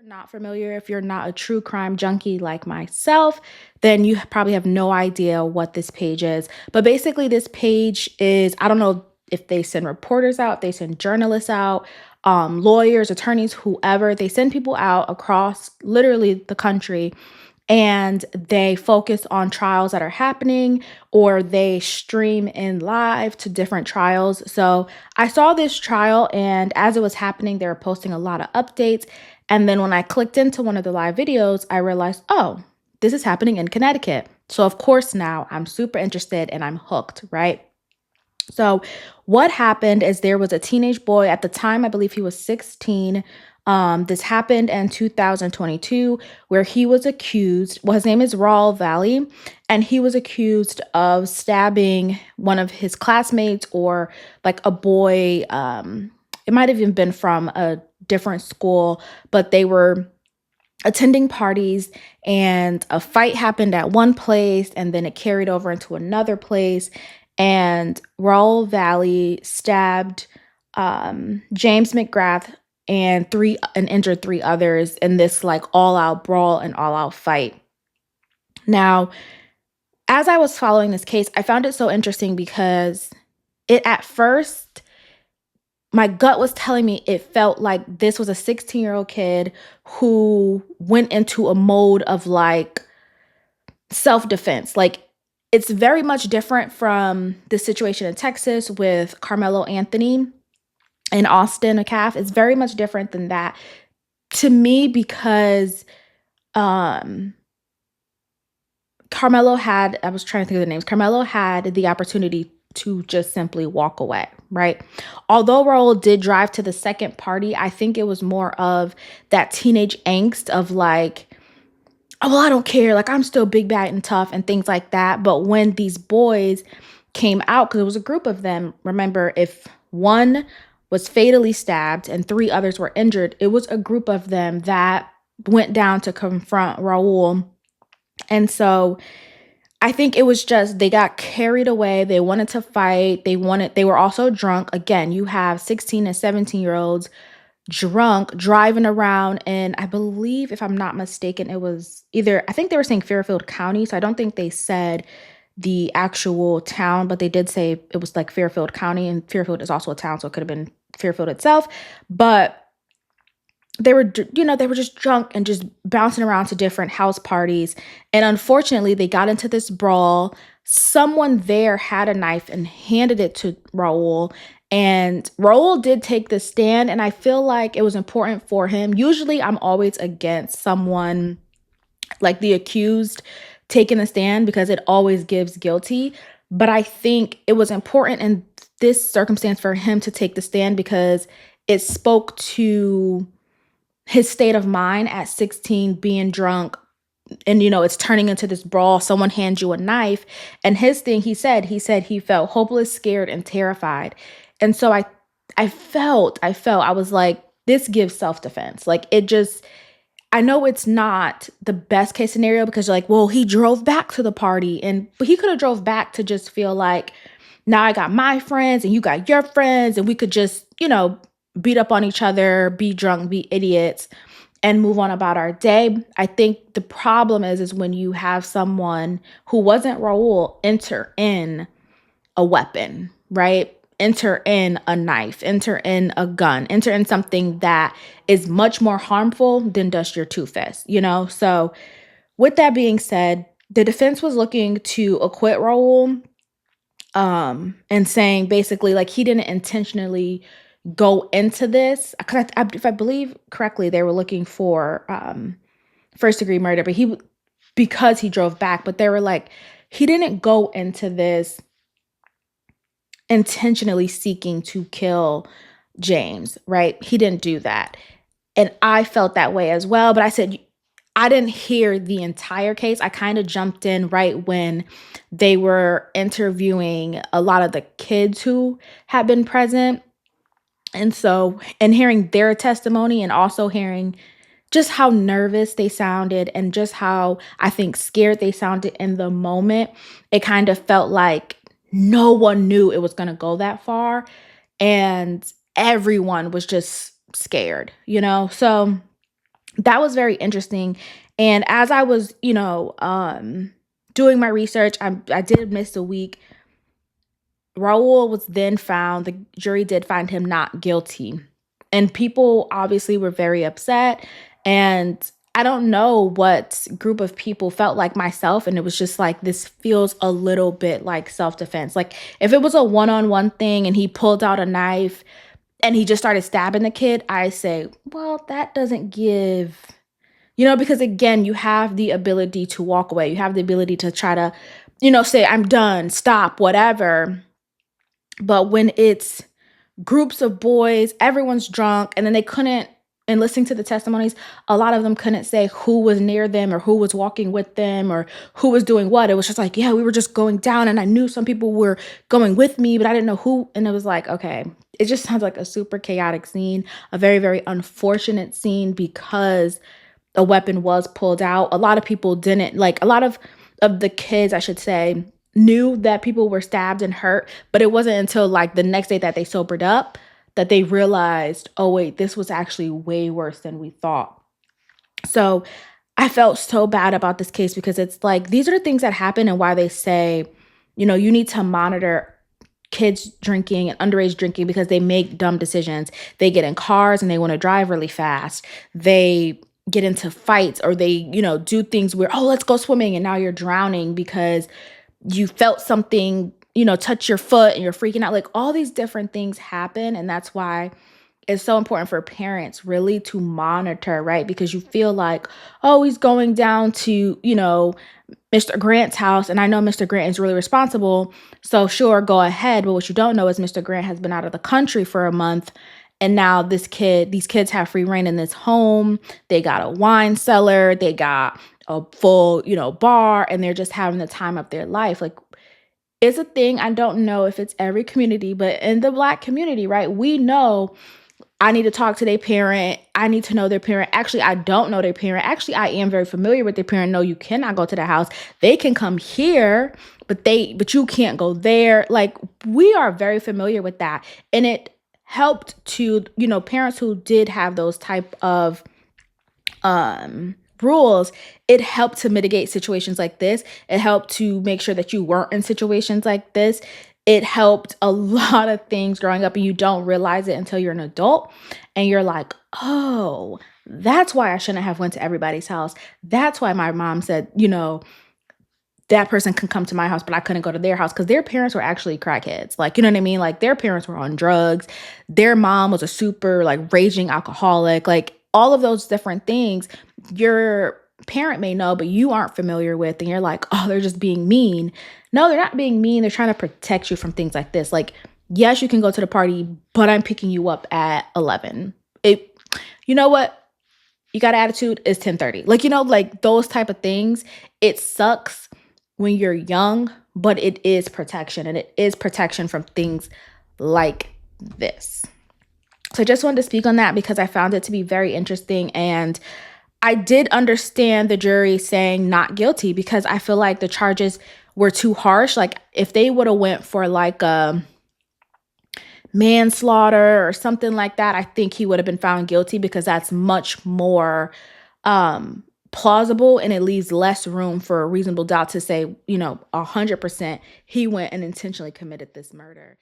not familiar, if you're not a true crime junkie like myself, then you probably have no idea what this page is. But basically, this page is, I don't know if they send reporters out, they send journalists out, lawyers, attorneys, whoever, they send people out across literally the country and they focus on trials that are happening or they stream in live to different trials. So I saw this trial, and as it was happening, they were posting a lot of updates. And then when I clicked into one of the live videos, I realized, oh, this is happening in Connecticut. So of course now I'm super interested and I'm hooked, right? So what happened is there was a teenage boy at the time, I believe he was 16. This happened in 2022 where he was accused, well, his name is Raul Valle, and he was accused of stabbing one of his classmates or like a boy. It might have even been from a different school, but they were attending parties and a fight happened at one place and then it carried over into another place. And Raul Valle stabbed James McGrath and injured three others in this like all out brawl and all out fight. Now, as I was following this case, I found it so interesting because it at first my gut was telling me it felt like this was a 16-year-old kid who went into a mode of like self-defense. Like it's very much different from the situation in Texas with Carmelo Anthony and Austin, a calf. It's very much different than that to me because Carmelo had, I was trying to think of the names. Carmelo had the opportunity to just simply walk away, right? Although Raul did drive to the second party, I think it was more of that teenage angst of like, oh, well, I don't care. Like, I'm still big, bad, and tough and things like that. But when these boys came out, because it was a group of them, remember, if one was fatally stabbed and three others were injured, it was a group of them that went down to confront Raul. And so I think it was just they got carried away. They wanted to fight. They were also drunk. Again, you have 16 and 17-year-olds drunk driving around. And I believe, if I'm not mistaken, it was either, I think they were saying Fairfield County. So I don't think they said the actual town, but they did say it was like Fairfield County, and Fairfield is also a town. So it could have been Fairfield itself. But they were, they were just drunk and just bouncing around to different house parties. And unfortunately, they got into this brawl. Someone there had a knife and handed it to Raul. And Raul did take the stand. And I feel like it was important for him. Usually, I'm always against someone like the accused taking the stand because it always gives guilty. But I think it was important in this circumstance for him to take the stand because it spoke to his state of mind at 16, being drunk, and it's turning into this brawl. Someone hands you a knife, and his thing, he said he felt hopeless, scared, and terrified. And so I was like, this gives self-defense. Like it just, I know it's not the best case scenario because you're like, well, he drove back to the party, but he could have drove back to just feel like, now I got my friends and you got your friends, and we could just, beat up on each other, be drunk, be idiots, and move on about our day. I think the problem is when you have someone who wasn't Raul enter in a weapon, right? Enter in a knife, enter in a gun, enter in something that is much more harmful than just your two fists, So with that being said, the defense was looking to acquit Raul, and saying basically like he didn't intentionally go into this. Because if I believe correctly, they were looking for first degree murder, but because he drove back. But they were like, he didn't go into this intentionally seeking to kill James, right? He didn't do that. And I felt that way as well. But I said, I didn't hear the entire case. I kind of jumped in right when they were interviewing a lot of the kids who had been present. And so, and hearing their testimony and also hearing just how nervous they sounded and just how I think scared they sounded in the moment, it kind of felt like no one knew it was going to go that far. And everyone was just scared, So that was very interesting. And as I was, doing my research, I did miss a week. Raul was then found, the jury did find him not guilty. And people obviously were very upset. And I don't know what group of people felt like myself. And it was just like, this feels a little bit like self defense. Like, if it was a one on one thing and he pulled out a knife and he just started stabbing the kid, I say, well, that doesn't give, because again, you have the ability to walk away. You have the ability to try to, say, I'm done, stop, whatever. But when it's groups of boys, everyone's drunk, and then they couldn't, and listening to the testimonies, a lot of them couldn't say who was near them or who was walking with them or who was doing what. It was just like, yeah, we were just going down, and I knew some people were going with me, but I didn't know who. And it was like, okay, it just sounds like a super chaotic scene, a very, very unfortunate scene because a weapon was pulled out. A lot of people didn't, like, a lot of the kids, I should say, knew that people were stabbed and hurt, but it wasn't until like the next day that they sobered up that they realized, oh wait, this was actually way worse than we thought. So I felt so bad about this case because it's like, these are the things that happen and why they say, you need to monitor kids drinking and underage drinking because they make dumb decisions. They get in cars and they want to drive really fast. They get into fights, or they, do things where, oh, let's go swimming, and now you're drowning because you felt something, touch your foot and you're freaking out. Like, all these different things happen. And that's why it's so important for parents really to monitor, right? Because you feel like, oh, he's going down to, Mr. Grant's house, and I know Mr. Grant is really responsible. So sure, go ahead. But what you don't know is Mr. Grant has been out of the country for a month. And now these kids have free reign in this home. They got a wine cellar. They got a full, bar, and they're just having the time of their life. Like, it's a thing. I don't know if it's every community, but in the Black community, right? We know I need to talk to their parent. I need to know their parent. Actually, I don't know their parent. Actually, I am very familiar with their parent. No, you cannot go to the house. They can come here, but you can't go there. Like, we are very familiar with that. And it helped to, parents who did have those type of rules, it helped to mitigate situations like this. It helped to make sure that you weren't in situations like this. It helped a lot of things growing up, and you don't realize it until you're an adult and you're like, oh, that's why I shouldn't have went to everybody's house. That's why my mom said, that person can come to my house, but I couldn't go to their house, because their parents were actually crackheads. Like, you know what I mean? Like, their parents were on drugs. Their mom was a super, like, raging alcoholic. Like, all of those different things your parent may know, but you aren't familiar with. And you're like, oh, they're just being mean. No, they're not being mean. They're trying to protect you from things like this. Like, yes, you can go to the party, but I'm picking you up at 11. You know what? You got an attitude, it's 10:30. Like, like those type of things. It sucks when you're young, but it is protection, and it is protection from things like this. So I just wanted to speak on that because I found it to be very interesting. And I did understand the jury saying not guilty because I feel like the charges were too harsh. Like, if they would have went for like a manslaughter or something like that, I think he would have been found guilty because that's much more plausible, and it leaves less room for a reasonable doubt to say, 100% he went and intentionally committed this murder.